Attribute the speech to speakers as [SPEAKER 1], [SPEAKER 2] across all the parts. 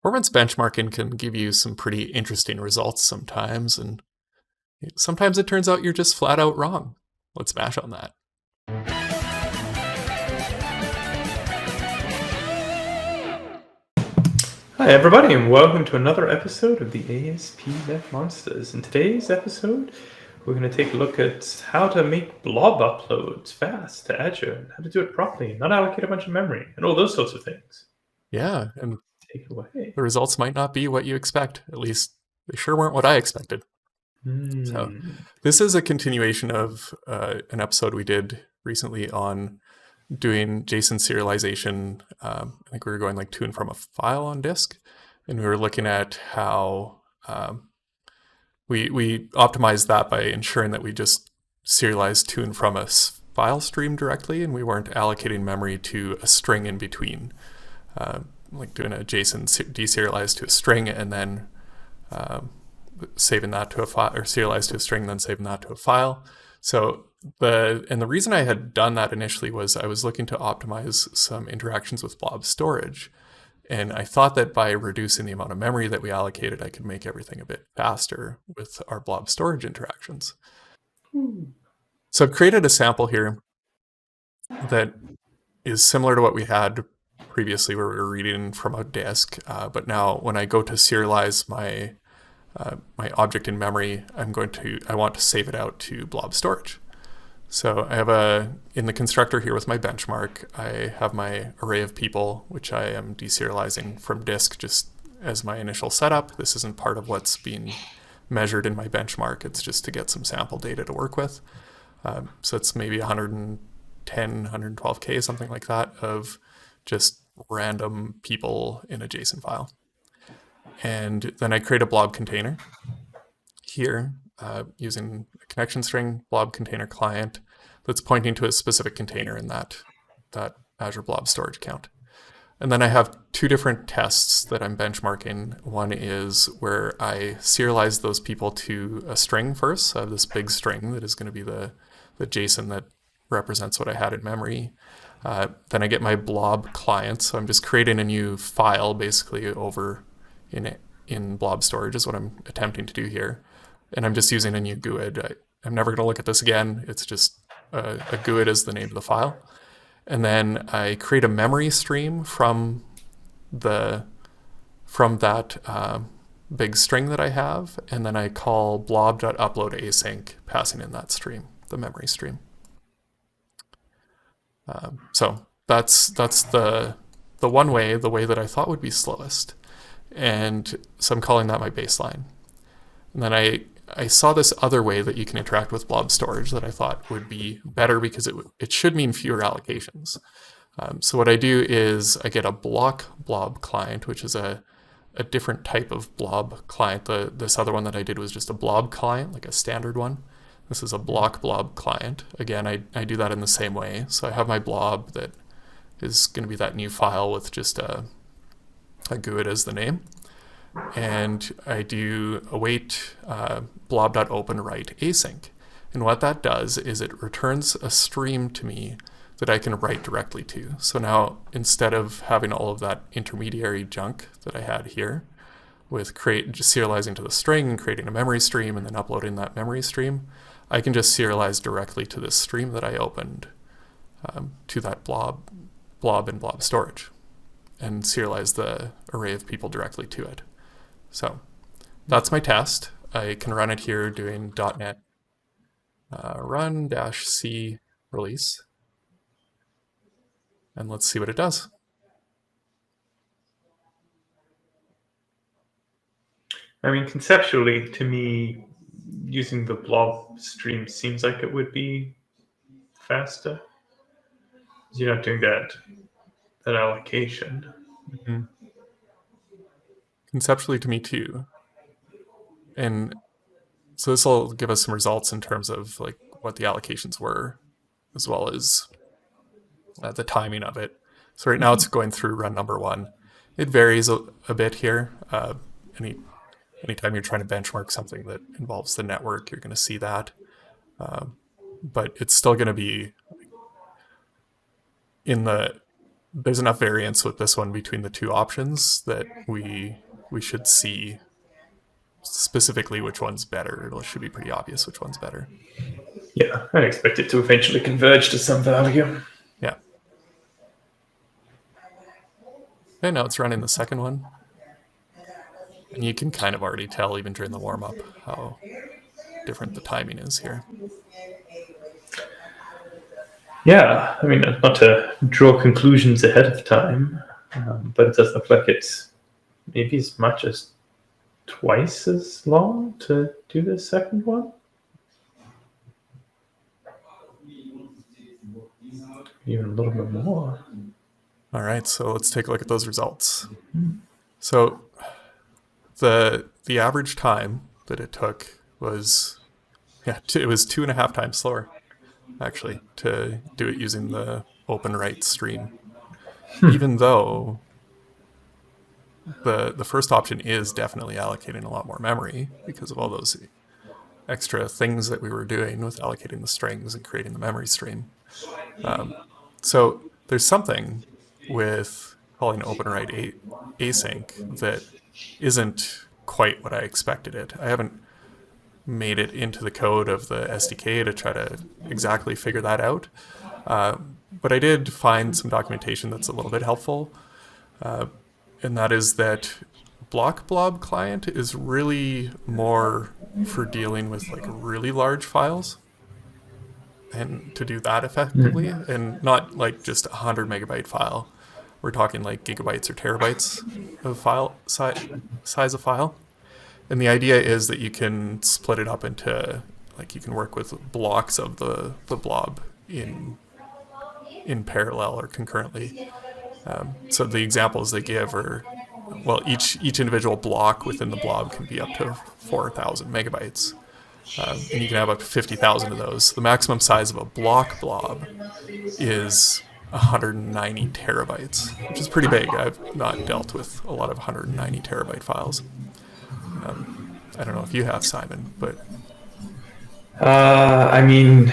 [SPEAKER 1] Performance benchmarking can give you some pretty interesting results sometimes, and sometimes it turns out you're just flat out wrong. Let's bash on that.
[SPEAKER 2] Hi everybody and welcome to another episode of the Asp.Net Monsters. In today's episode, we're going to take a look at how to make blob uploads fast to Azure, and how to do it properly, not allocate a bunch of memory, and all those sorts of things.
[SPEAKER 1] Yeah, and
[SPEAKER 2] Take it away.
[SPEAKER 1] the results might not be what you expect. At least they sure weren't what I expected. So this is a continuation of an episode we did recently on doing JSON serialization. I think we were going like to and from a file on disk, and we were looking at how we optimized that by ensuring that we just serialized to and from a file stream directly, and we weren't allocating memory to a string in between, like doing a JSON deserialized to a string and then saving that to a file, or serialized to a string, then saving that to a file. So the reason I had done that initially was I was looking to optimize some interactions with blob storage. And I thought that by reducing the amount of memory that we allocated, I could make everything a bit faster with our blob storage interactions. So I've created a sample here that is similar to what we had previously where we were reading from a disk. But now when I go to serialize my object in memory, I want to save it out to blob storage. So I have in the constructor here with my benchmark, I have my array of people, which I am deserializing from disk just as my initial setup. This isn't part of what's being measured in my benchmark. It's just to get some sample data to work with. So it's maybe 110, 112K, something like that, of just random people in a JSON file. And then I create a blob container here using a connection string blob container client that's pointing to a specific container in that Azure Blob Storage account. And then I have two different tests that I'm benchmarking. One is where I serialize those people to a string first. So I have this big string that is going to be the JSON that represents what I had in memory. Then I get my blob client. So I'm just creating a new file basically over in blob storage is what I'm attempting to do here. And I'm just using a new GUID. I'm never going to look at this again. It's just a GUID is the name of the file. And then I create a memory stream from that big string that I have. And then I call blob.uploadAsync, passing in that stream, the memory stream. So that's the one way, the way that I thought would be slowest. And so I'm calling that my baseline. And then I saw this other way that you can interact with blob storage that I thought would be better because it should mean fewer allocations. So what I do is I get a BlockBlockClient, which is a different type of blob client. This other one that I did was just a blob client, like a standard one. This is a BlockBlockClient. Again, I do that in the same way. So I have my blob that is going to be that new file with just a GUID as the name. And I do await blob.OpenWriteAsync. And what that does is it returns a stream to me that I can write directly to. So now instead of having all of that intermediary junk that I had here with just serializing to the string and creating a memory stream and then uploading that memory stream, I can just serialize directly to this stream that I opened to that blob in blob storage and serialize the array of people directly to it. So that's my test. I can run it here doing .NET run-c release. And let's see what it does.
[SPEAKER 2] I mean, conceptually, to me, using the blob stream seems like it would be faster. You're not doing that allocation.
[SPEAKER 1] Mm-hmm. Conceptually to me too. And so this will give us some results in terms of like what the allocations were, as well as the timing of it. So right now it's going through run number 1. It varies a bit here. Anytime you're trying to benchmark something that involves the network, you're going to see that. But it's still going to be in the there's enough variance with this one between the two options that we should see specifically which one's better. It should be pretty obvious which one's better.
[SPEAKER 2] Yeah, I expect it to eventually converge to some value.
[SPEAKER 1] Yeah. And now it's running the second one. And you can kind of already tell, even during the warm-up, how different the timing is here.
[SPEAKER 2] Yeah, I mean, not to draw conclusions ahead of time, but it does look like it's maybe as much as twice as long to do the second one. Even a little bit more.
[SPEAKER 1] All right, so let's take a look at those results. So the average time that it took was, it was 2.5 times slower, actually, to do it using the OpenWrite stream. Even though the first option is definitely allocating a lot more memory because of all those extra things that we were doing with allocating the strings and creating the memory stream. So there's something with calling OpenWriteAsync that isn't quite what I expected it. I haven't made it into the code of the SDK to try to exactly figure that out. But I did find some documentation that's a little bit helpful. And that is that BlockBlockClient is really more for dealing with like really large files and to do that effectively, and not like just 100 megabyte file. We're talking like gigabytes or terabytes of file size of file. And the idea is that you can split it up into, like, you can work with blocks of the blob in parallel or concurrently. So the examples they give are, well, each individual block within the blob can be up to 4,000 megabytes. And you can have up to 50,000 of those. The maximum size of a block blob is 190 terabytes, which is pretty big. I've not dealt with a lot of 190 terabyte files. I don't know if you have, Simon, but...
[SPEAKER 2] I mean,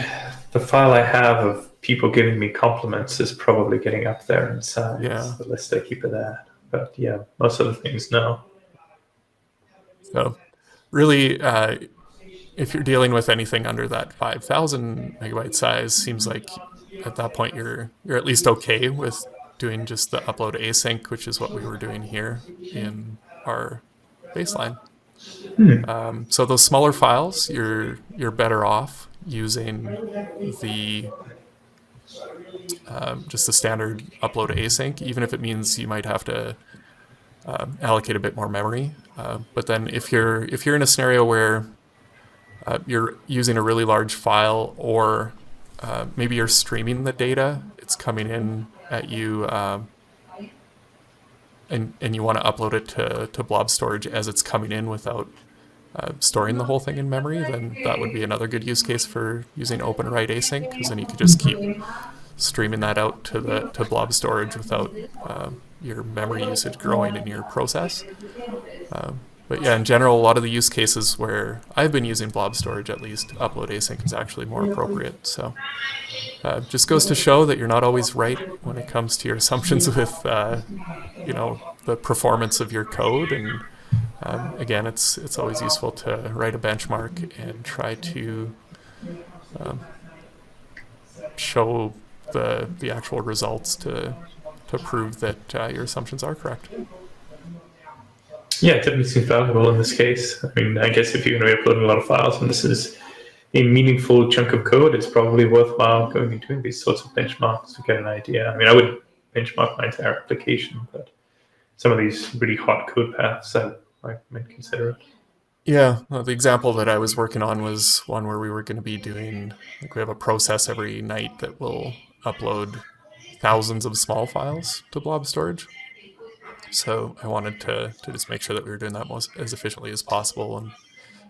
[SPEAKER 2] the file I have of people giving me compliments is probably getting up there in size.
[SPEAKER 1] Yeah.
[SPEAKER 2] The list I keep of that. But yeah, most of the things, no.
[SPEAKER 1] So really, if you're dealing with anything under that 5,000 megabyte size, seems like at that point you're at least okay with doing just the upload async, which is what we were doing here in our baseline. So those smaller files, you're better off using the just the standard upload async, even if it means you might have to allocate a bit more memory. But then if you're in a scenario where you're using a really large file, or maybe you're streaming the data, it's coming in at you, and you want to upload it to blob storage as it's coming in without storing the whole thing in memory, then that would be another good use case for using OpenWriteAsync, because then you could just keep streaming that out to blob storage without your memory usage growing in your process. But yeah, in general, a lot of the use cases where I've been using blob storage, at least, upload async is actually more appropriate. So just goes to show that you're not always right when it comes to your assumptions with the performance of your code. And again, it's always useful to write a benchmark and try to show the actual results to prove that your assumptions are correct.
[SPEAKER 2] Yeah, it definitely seems valuable in this case. I mean, I guess if you're going to be uploading a lot of files and this is a meaningful chunk of code, it's probably worthwhile going and doing these sorts of benchmarks to get an idea. I mean, I wouldn't benchmark my entire application, but some of these really hot code paths, I might consider it.
[SPEAKER 1] Yeah, well, the example that I was working on was one where we were going to be doing, like, we have a process every night that will upload thousands of small files to blob storage. So I wanted to just make sure that we were doing that as efficiently as possible, and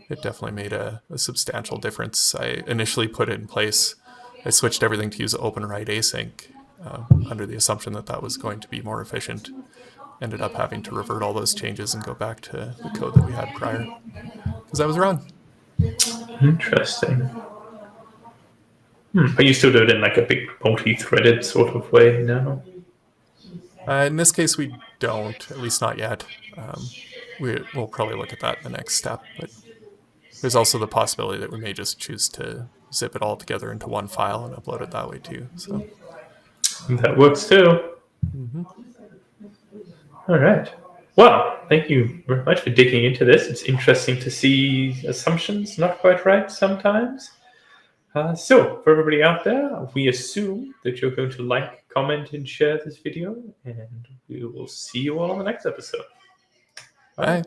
[SPEAKER 1] it definitely made a substantial difference. I initially put it in place, I switched everything to use OpenWriteAsync under the assumption that that was going to be more efficient. Ended up having to revert all those changes and go back to the code that we had prior, because I was wrong.
[SPEAKER 2] Interesting. But you still do it in like a big multi-threaded sort of way now?
[SPEAKER 1] In this case, we don't, at least not yet. We'll probably look at that in the next step, but there's also the possibility that we may just choose to zip it all together into one file and upload it that way too. So
[SPEAKER 2] That works too. All right. Well, thank you very much for digging into this. It's interesting to see assumptions not quite right sometimes. So, for everybody out there, we assume that you're going to like, comment, and share this video, and we will see you all on the next episode.
[SPEAKER 1] bye.